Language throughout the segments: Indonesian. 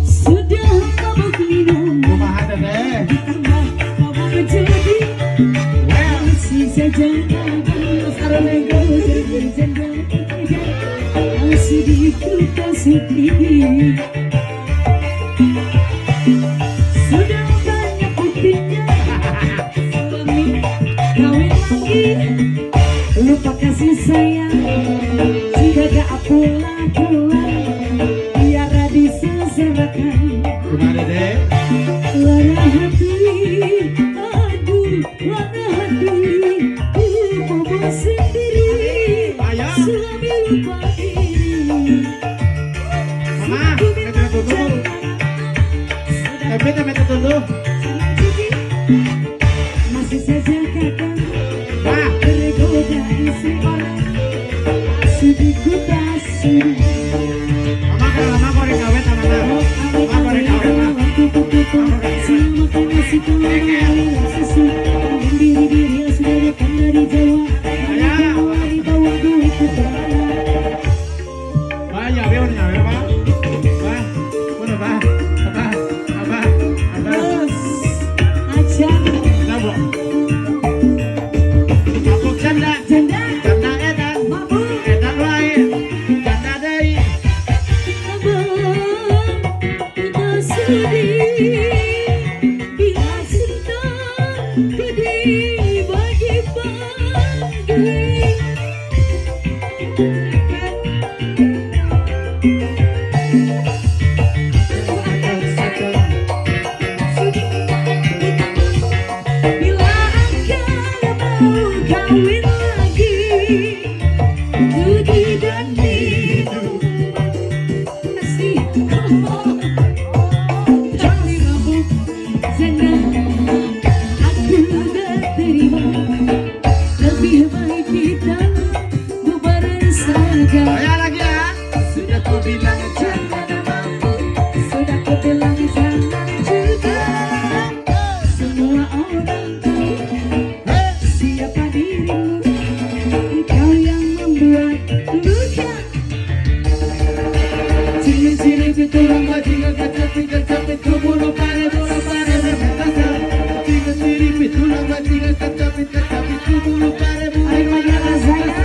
Sudah mabuk minum, Kumaha Dede? ditambah mabuk menjadi masih saja karena kau terjanda masih diikuti sedih. Sudah banyak buktinya suami kawin lagi, lupa kasih sayang jika gak pulang-pulang biar diseserakan. Kumaha Dede? Lara hati, aduh lara hati, bobo sendiri, Ayo. suami lupa diri. Mama, kita tutup. Tapi kita tutup. Masih saja kadang Wah, tergoda isi orang, sedikit asing. mama kalau mama korek kawet sama Mama. Mama korek kawet mah. Wah, ya biar nyawa Pak. Wah, mana Pak? Apa? Kenapa? Mabuk janda, janda edan, edan wae, janda deui. Bila akan mau kawin lagi, Dudi dan minum kasih jadi mabuk janda, aku gak terima. Lebih baik kita bubaran saja. Ayo lagi ya. Sudah ku bilang jangan mampu. Sudah ku bilang jangan juga. Semua orang tahu siapa dirimu, kau yang membuat luka. Ciri-ciri betul Tiga kata kuburu pare berkata. Ciri betul tiga kata kuburu pare ayo lagi rasanya.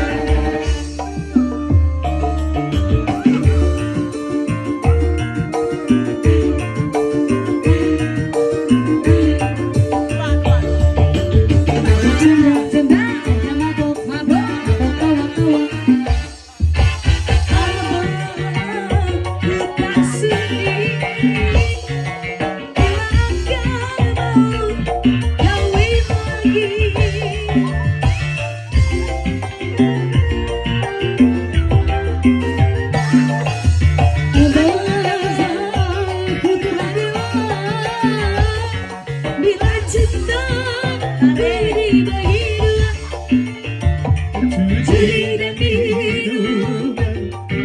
Janda, mabuk, tawa-tawa. Lupa sedih, bila akan mau kawin lagi. Bila cinta hari jadi dan hidup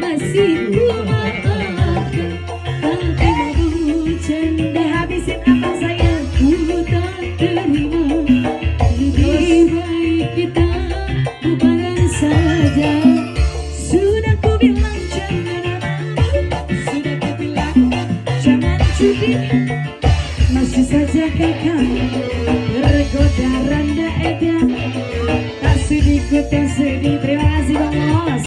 masih ku maafkan, tapi mabuk janda habisin apa sayang ku tak terima. Lebih baik kita bubaran saja. Sudah ku bilang jangan mabuk, sudah ku bilang jangan judi. Masih saja kakak tergoda randa edan, tak sedikit yang sedih.